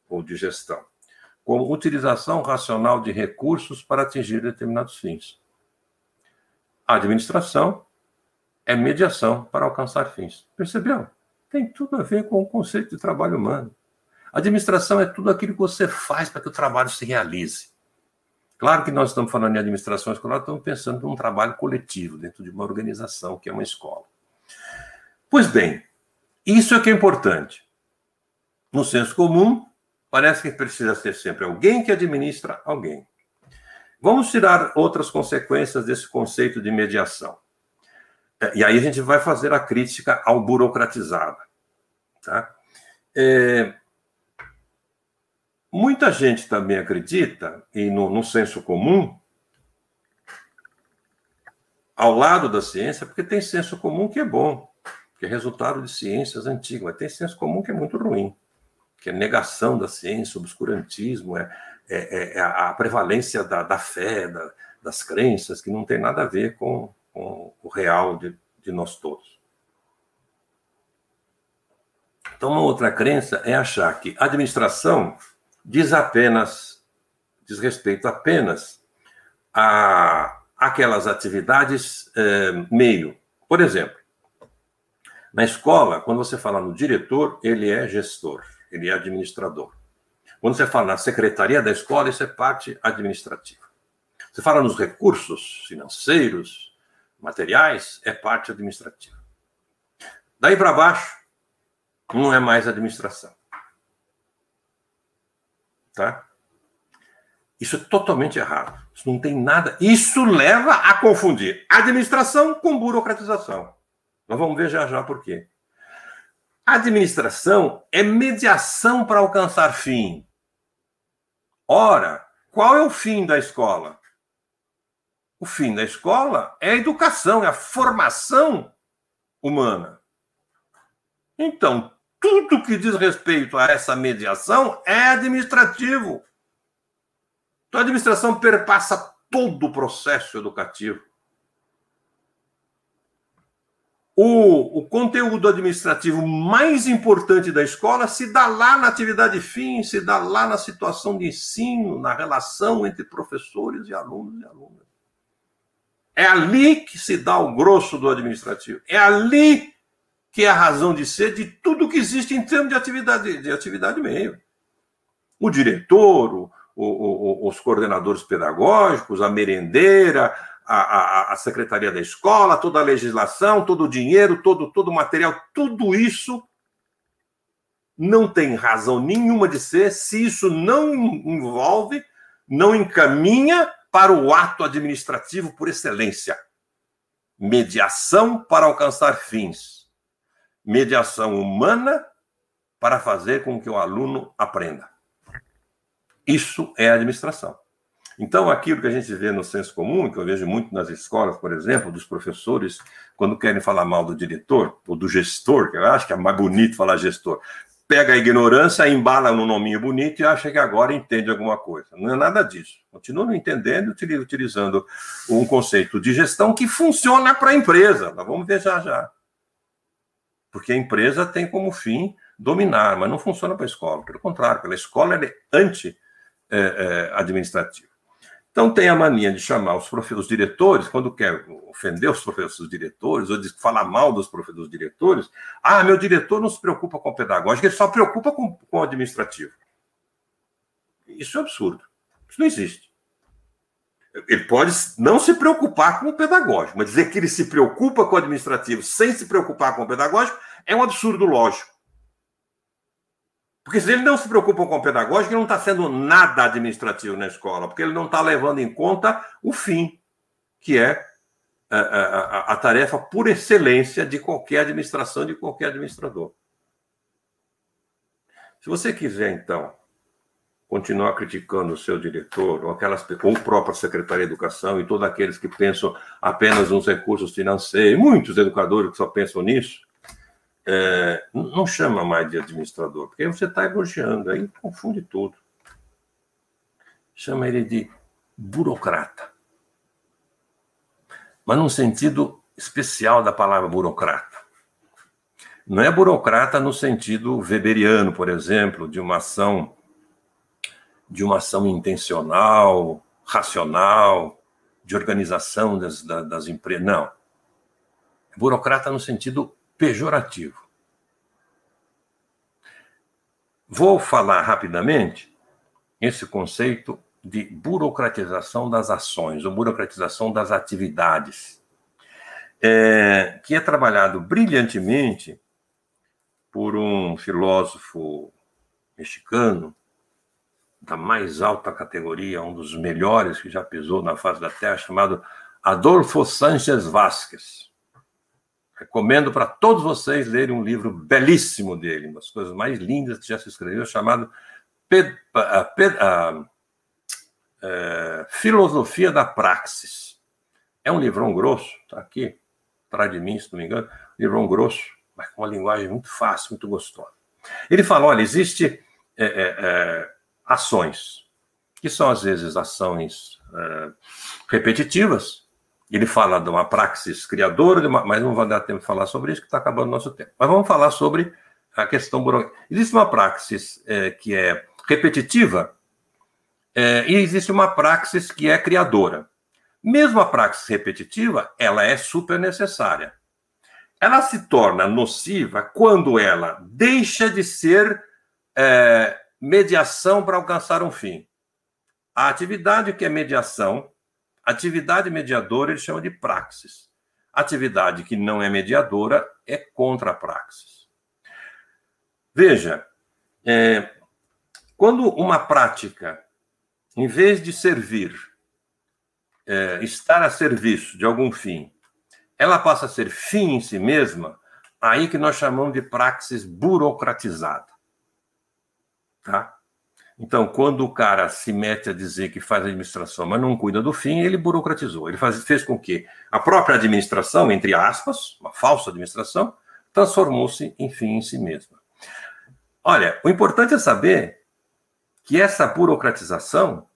ou de gestão como utilização racional de recursos para atingir determinados fins. A administração é mediação para alcançar fins. Percebeu? Tem tudo a ver com o conceito de trabalho humano. A administração é tudo aquilo que você faz para que o trabalho se realize. Claro que nós estamos falando em administração escolar, estamos pensando num trabalho coletivo, dentro de uma organização, que é uma escola. Pois bem, isso é que é importante. No senso comum, parece que precisa ser sempre alguém que administra alguém. Vamos tirar outras consequências desse conceito de mediação. E aí a gente vai fazer a crítica ao burocratizado. Tá? Muita gente também acredita, e no senso comum, ao lado da ciência, porque tem senso comum que é bom, que é resultado de ciências antigas, mas tem senso comum que é muito ruim, que é negação da ciência, obscurantismo, a prevalência da fé, das crenças, que não tem nada a ver com o real de nós todos. Então, uma outra crença é achar que a administração diz respeito apenas a aquelas atividades meio. Por exemplo, na escola, quando você fala no diretor, ele é gestor, ele é administrador. Quando você fala na secretaria da escola, isso é parte administrativa. Você fala nos recursos financeiros, materiais, é parte administrativa. Daí para baixo, não é mais administração. Tá? Isso é totalmente errado. Isso não tem nada. Isso leva a confundir administração com burocratização. Nós vamos ver já por quê. Administração é mediação para alcançar fim. Ora, qual é o fim da escola? O fim da escola é a educação, é a formação humana. Então, tudo que diz respeito a essa mediação é administrativo. Então, a administração perpassa todo o processo educativo. O conteúdo administrativo mais importante da escola se dá lá na atividade fim, se dá lá na situação de ensino, na relação entre professores e alunos e alunas. É ali que se dá o grosso do administrativo. É ali que é a razão de ser de tudo que existe em termos de atividade meio. O diretor, os coordenadores pedagógicos, a merendeira, a secretaria da escola, toda a legislação, todo o dinheiro, todo o material, tudo isso não tem razão nenhuma de ser se isso não envolve, não encaminha para o ato administrativo por excelência. Mediação para alcançar fins. Mediação humana para fazer com que o aluno aprenda. Isso é administração. Então, aquilo que a gente vê no senso comum, que eu vejo muito nas escolas, por exemplo, dos professores, quando querem falar mal do diretor, ou do gestor, que eu acho que é mais bonito falar gestor, pega a ignorância, embala no nominho bonito e acha que agora entende alguma coisa. Não é nada disso. Continua não entendendo, utilizando um conceito de gestão que funciona para a empresa. Nós vamos ver já. Porque a empresa tem como fim dominar, mas não funciona para a escola. Pelo contrário, pela escola ela é anti-administrativa. Então, tem a mania de chamar os diretores, quando quer ofender os professores diretores, ou de falar mal dos professores diretores, meu diretor não se preocupa com o pedagógico, ele só se preocupa com o administrativo. Isso é absurdo. Isso não existe. Ele pode não se preocupar com o pedagógico, mas dizer que ele se preocupa com o administrativo sem se preocupar com o pedagógico é um absurdo lógico. Porque se ele não se preocupa com o pedagógico, ele não está sendo nada administrativo na escola, porque ele não está levando em conta o fim, que é a tarefa por excelência de qualquer administração, de qualquer administrador. Se você quiser, então, continuar criticando o seu diretor, ou a própria Secretaria de Educação, e todos aqueles que pensam apenas nos recursos financeiros, muitos educadores que só pensam nisso, não chama mais de administrador, porque aí você está elogiando, aí confunde tudo. Chama ele de burocrata. Mas num sentido especial da palavra burocrata. Não é burocrata no sentido weberiano, por exemplo, de uma ação intencional, racional, de organização das empresas. Não. É burocrata no sentido pejorativo. Vou falar rapidamente esse conceito de burocratização das ações, ou burocratização das atividades, que é trabalhado brilhantemente por um filósofo mexicano da mais alta categoria, um dos melhores que já pisou na face da Terra, chamado Adolfo Sánchez Vázquez. Recomendo para todos vocês lerem um livro belíssimo dele, uma das coisas mais lindas que já se escreveu, chamado Filosofia da Praxis. É um livrão grosso, está aqui, atrás de mim, se não me engano, livrão grosso, mas com uma linguagem muito fácil, muito gostosa. Ele fala, olha, existe ações, que são às vezes ações repetitivas. Ele fala de uma praxis criadora, mas não vai dar tempo de falar sobre isso, que está acabando o nosso tempo. Mas vamos falar sobre a questão burocrática. Existe uma praxis que é repetitiva e existe uma praxis que é criadora. Mesmo a praxis repetitiva, ela é super necessária. Ela se torna nociva quando ela deixa de ser mediação para alcançar um fim. A atividade que é mediação, atividade mediadora, ele chama de praxis. Atividade que não é mediadora é contra a praxis. Veja, quando uma prática, em vez de servir, estar a serviço de algum fim, ela passa a ser fim em si mesma, aí que nós chamamos de praxis burocratizada. Tá? Então, quando o cara se mete a dizer que faz administração, mas não cuida do fim, ele burocratizou. Ele fez com que a própria administração, entre aspas, uma falsa administração, transformou-se em fim em si mesma. Olha, o importante é saber que essa burocratização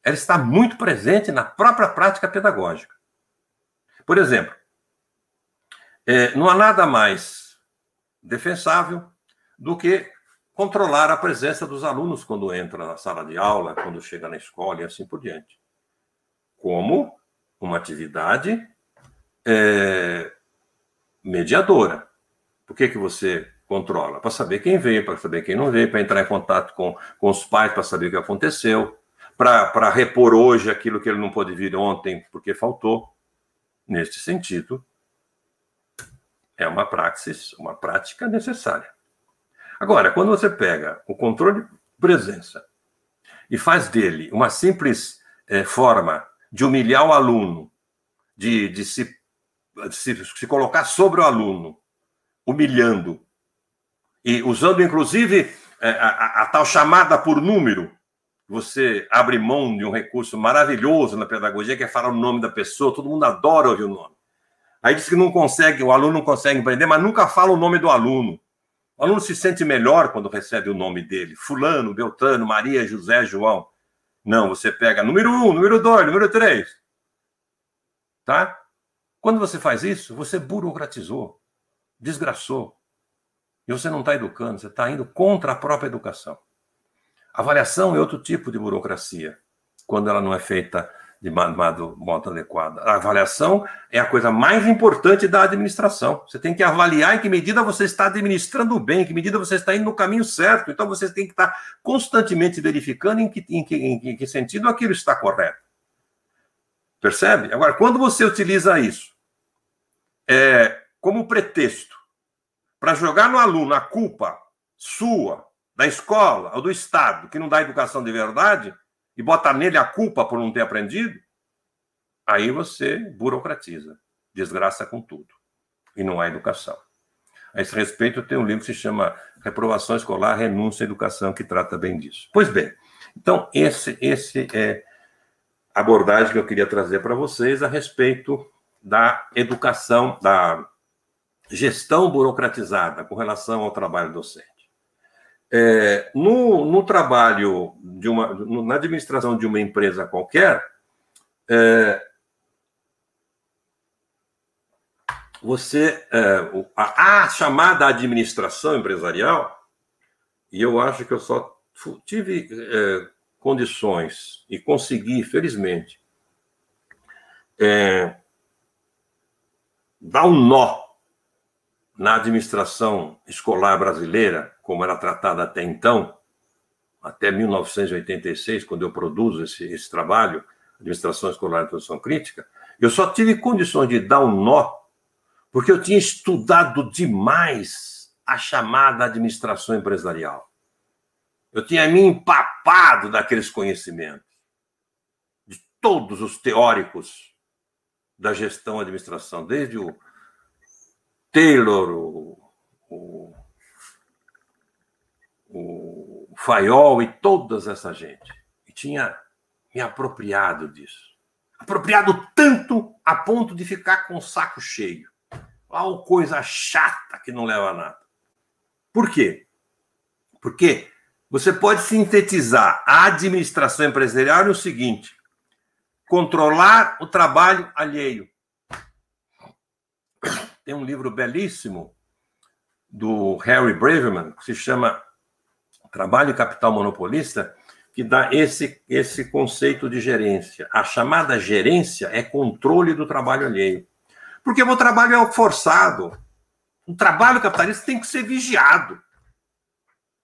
ela está muito presente na própria prática pedagógica. Por exemplo, Não há nada mais defensável do que controlar a presença dos alunos quando entra na sala de aula, quando chega na escola e assim por diante. Como uma atividade mediadora. Por que você controla? Para saber quem veio, para saber quem não veio, para entrar em contato com os pais, para saber o que aconteceu, para repor hoje aquilo que ele não pôde vir ontem porque faltou. Neste sentido, é uma prática necessária. Agora, quando você pega o controle de presença e faz dele uma simples forma de humilhar o aluno, de se colocar sobre o aluno, humilhando, e usando, inclusive, a tal chamada por número, você abre mão de um recurso maravilhoso na pedagogia, que é falar o nome da pessoa, todo mundo adora ouvir o nome. Aí diz que não consegue, o aluno não consegue aprender, mas nunca fala o nome do aluno. O aluno se sente melhor quando recebe o nome dele. Fulano, Beltrano, Maria, José, João. Não, você pega número 1, número 2, número 3. Tá? Quando você faz isso, você burocratizou, desgraçou. E você não está educando, você está indo contra a própria educação. A avaliação é outro tipo de burocracia, quando ela não é feita de modo adequado. A avaliação é a coisa mais importante da administração. Você tem que avaliar em que medida você está administrando bem, em que medida você está indo no caminho certo. Então, você tem que estar constantemente verificando em que sentido aquilo está correto. Percebe? Agora, quando você utiliza isso como pretexto para jogar no aluno a culpa sua, da escola ou do Estado, que não dá educação de verdade, e bota nele a culpa por não ter aprendido, aí você burocratiza, desgraça com tudo. E não há educação. A esse respeito, tem um livro que se chama Reprovação Escolar, Renúncia à Educação, que trata bem disso. Pois bem, então, esse é a abordagem que eu queria trazer para vocês a respeito da educação, da gestão burocratizada com relação ao trabalho docente. No trabalho na administração de uma empresa qualquer, a chamada administração empresarial, e eu acho que eu só tive condições e consegui, felizmente, dar um nó na administração escolar brasileira, como era tratada até então, até 1986, quando eu produzo esse trabalho, Administração Escolar e Introdução Crítica, eu só tive condições de dar um nó porque eu tinha estudado demais a chamada administração empresarial. Eu tinha me empapado daqueles conhecimentos, de todos os teóricos da gestão e administração, desde o Taylor, o Fayol e toda essa gente. E tinha me apropriado disso. Apropriado tanto a ponto de ficar com o saco cheio. Uma coisa chata que não leva a nada. Por quê? Porque você pode sintetizar a administração empresarial no seguinte: controlar o trabalho alheio. Tem um livro belíssimo do Harry Braverman, que se chama Trabalho e Capital Monopolista, que dá esse conceito de gerência. A chamada gerência é controle do trabalho alheio. Porque o trabalho é forçado. O trabalho capitalista tem que ser vigiado.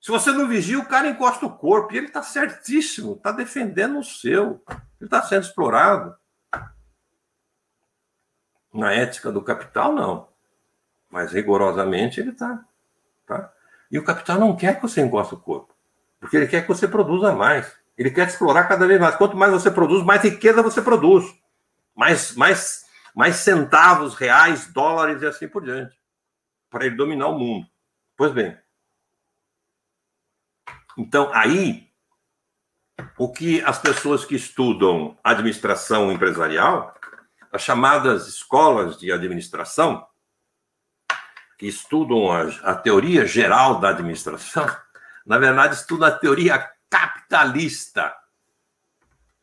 Se você não vigia, o cara encosta o corpo. E ele está certíssimo, está defendendo o seu. Ele está sendo explorado. Na ética do capital, não. Mas rigorosamente ele está. Tá? E o capital não quer que você encoste o corpo. Porque ele quer que você produza mais. Ele quer te explorar cada vez mais. Quanto mais você produz, mais riqueza você produz. Mais centavos, reais, dólares e assim por diante. Para ele dominar o mundo. Pois bem. Então, aí, o que as pessoas que estudam administração empresarial, as chamadas escolas de administração, que estudam a teoria geral da administração, na verdade, estudam a teoria capitalista,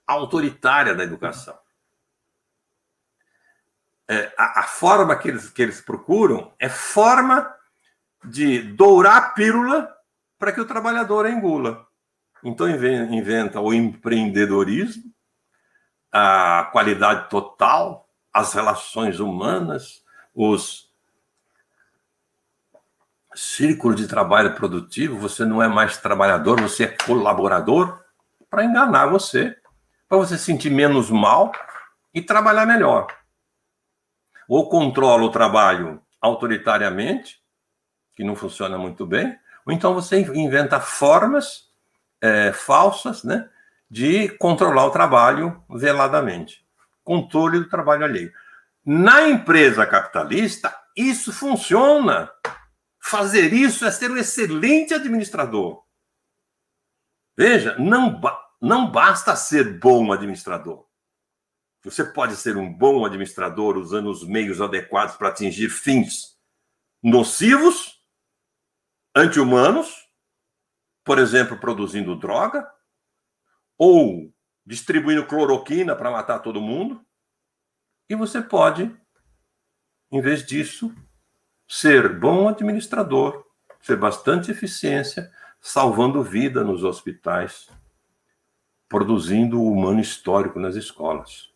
autoritária da educação. a forma que eles procuram é forma de dourar a pílula para que o trabalhador a engula. Então, inventa o empreendedorismo, a qualidade total, as relações humanas, os círculos de trabalho produtivo. Você não é mais trabalhador, você é colaborador, para enganar você, para você sentir menos mal e trabalhar melhor. Ou controla o trabalho autoritariamente, que não funciona muito bem, ou então você inventa formas falsas, né, de controlar o trabalho veladamente. Controle do trabalho alheio. Na empresa capitalista, isso funciona. Fazer isso é ser um excelente administrador. Veja, não basta ser bom administrador. Você pode ser um bom administrador usando os meios adequados para atingir fins nocivos, anti-humanos, por exemplo, produzindo droga, ou distribuindo cloroquina para matar todo mundo. E você pode, em vez disso, ser bom administrador, ser bastante eficiência, salvando vida nos hospitais, produzindo o humano histórico nas escolas.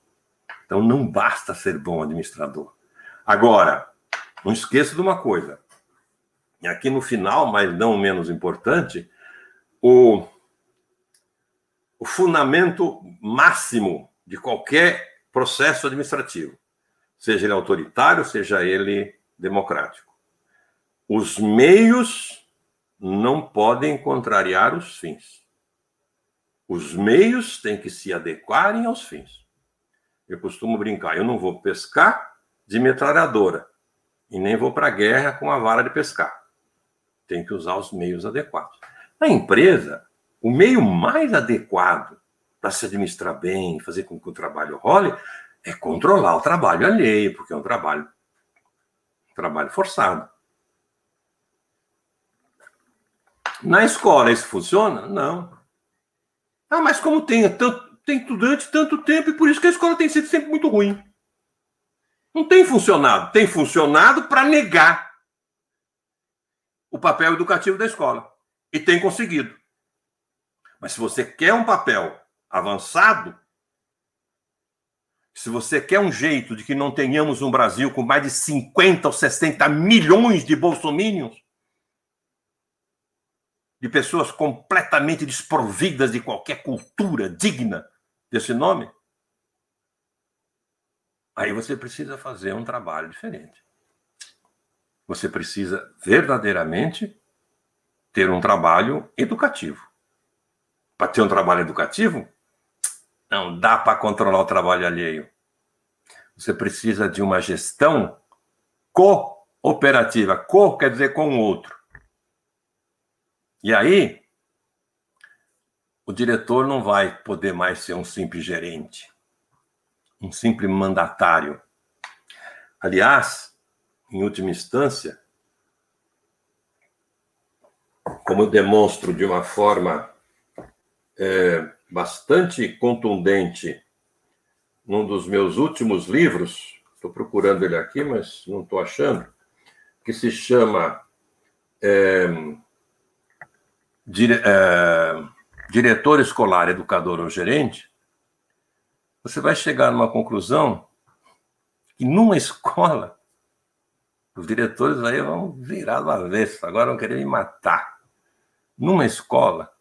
Então, não basta ser bom administrador. Agora, não esqueça de uma coisa. E aqui no final, mas não menos importante, o fundamento máximo de qualquer processo administrativo, seja ele autoritário, seja ele democrático. Os meios não podem contrariar os fins. Os meios têm que se adequarem aos fins. Eu costumo brincar, eu não vou pescar de metralhadora e nem vou para a guerra com a vara de pescar. Tem que usar os meios adequados. Na empresa, o meio mais adequado para se administrar bem, fazer com que o trabalho role, é controlar o trabalho alheio, porque é um trabalho forçado. Na escola isso funciona? Não. Ah, mas como tem durante tanto tempo, e por isso que a escola tem sido sempre muito ruim. Não tem funcionado. Tem funcionado para negar o papel educativo da escola. E tem conseguido. Mas se você quer um papel avançado, se você quer um jeito de que não tenhamos um Brasil com mais de 50 ou 60 milhões de bolsominions, de pessoas completamente desprovidas de qualquer cultura digna desse nome, aí você precisa fazer um trabalho diferente. Você precisa verdadeiramente ter um trabalho educativo. Para ter um trabalho educativo, não dá para controlar o trabalho alheio. Você precisa de uma gestão cooperativa. Co quer dizer com o outro. E aí, o diretor não vai poder mais ser um simples gerente, um simples mandatário. Aliás, em última instância, como eu demonstro de uma forma bastante contundente num dos meus últimos livros, estou procurando ele aqui, mas não estou achando, que se chama Diretor Escolar, Educador ou Gerente, você vai chegar numa conclusão que numa escola, os diretores aí vão virar do avesso, agora vão querer me matar. Numa escola,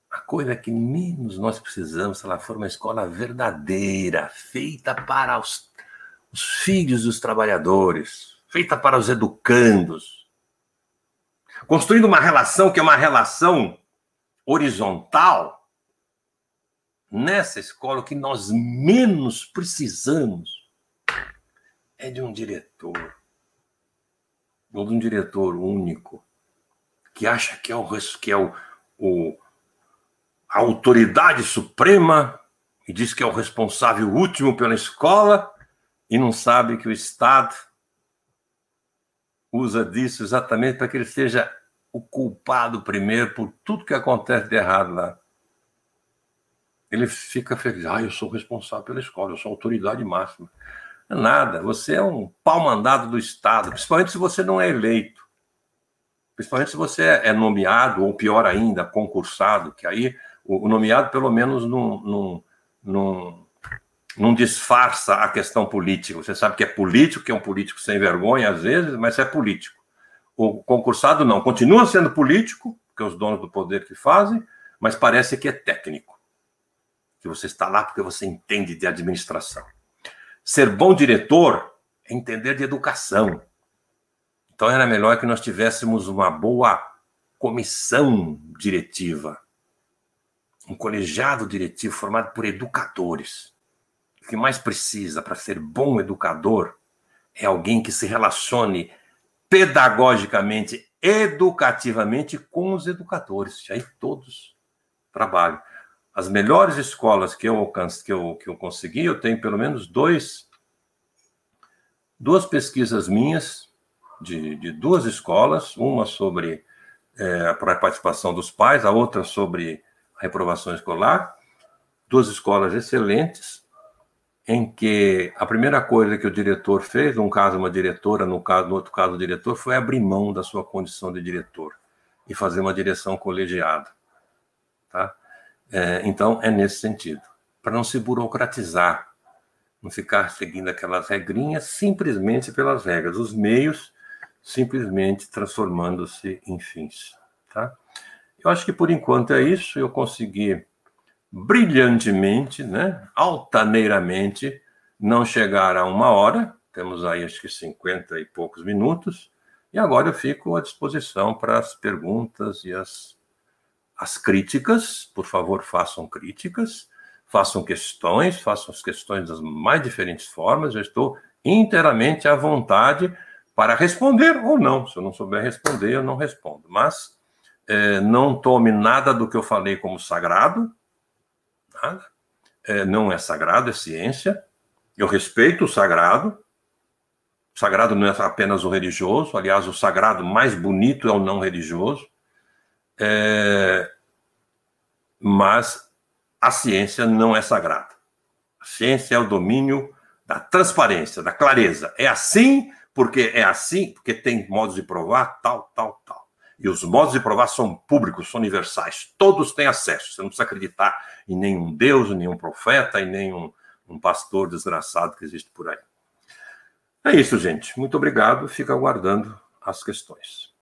a coisa que menos nós precisamos, se ela for uma escola verdadeira, feita para os filhos dos trabalhadores, feita para os educandos, construindo uma relação que é uma relação horizontal. Nessa escola, o que nós menos precisamos é de um diretor, ou de um diretor único, que acha que é a autoridade suprema e diz que é o responsável último pela escola e não sabe que o Estado usa disso exatamente para que ele seja o culpado primeiro por tudo que acontece de errado lá. Ele fica feliz. Eu sou responsável pela escola, eu sou a autoridade máxima. É nada, você é um pau-mandado do Estado, principalmente se você não é eleito. Principalmente se você é nomeado, ou pior ainda, concursado, que aí o nomeado pelo menos não disfarça a questão política. Você sabe que é político, que é um político sem vergonha às vezes, mas é político. O concursado não, continua sendo político, que é os donos do poder que fazem, mas parece que é técnico. Que você está lá porque você entende de administração. Ser bom diretor é entender de educação. Então era melhor que nós tivéssemos uma boa comissão diretiva, um colegiado diretivo formado por educadores. O que mais precisa para ser bom educador é alguém que se relacione pedagogicamente, educativamente com os educadores. Aí todos trabalham. As melhores escolas que eu alcance, que eu consegui, eu tenho pelo menos duas pesquisas minhas de duas escolas, uma sobre a participação dos pais, a outra sobre a reprovação escolar, duas escolas excelentes, em que a primeira coisa que o diretor fez, num caso uma diretora, no outro caso o diretor, foi abrir mão da sua condição de diretor e fazer uma direção colegiada. Tá? Então, é nesse sentido, para não se burocratizar, não ficar seguindo aquelas regrinhas simplesmente pelas regras, os meios simplesmente transformando-se em fins. Tá? Eu acho que, por enquanto, é isso. Eu consegui brilhantemente, né, altaneiramente, não chegar a 1 hora, temos aí acho que 50 e poucos minutos, e agora eu fico à disposição para as perguntas e as críticas. Por favor, façam críticas, façam as questões das mais diferentes formas. Eu estou inteiramente à vontade para responder ou não. Se eu não souber responder, eu não respondo. Mas não tome nada do que eu falei como sagrado. Nada. Não é sagrado, é ciência. Eu respeito o sagrado. O sagrado não é apenas o religioso. Aliás, o sagrado mais bonito é o não religioso. Mas a ciência não é sagrada. A ciência é o domínio da transparência, da clareza. É assim porque tem modos de provar, tal. E os modos de provar são públicos, são universais. Todos têm acesso. Você não precisa acreditar em nenhum Deus, em nenhum profeta, em nenhum pastor desgraçado que existe por aí. É isso, gente. Muito obrigado. Fico aguardando as questões.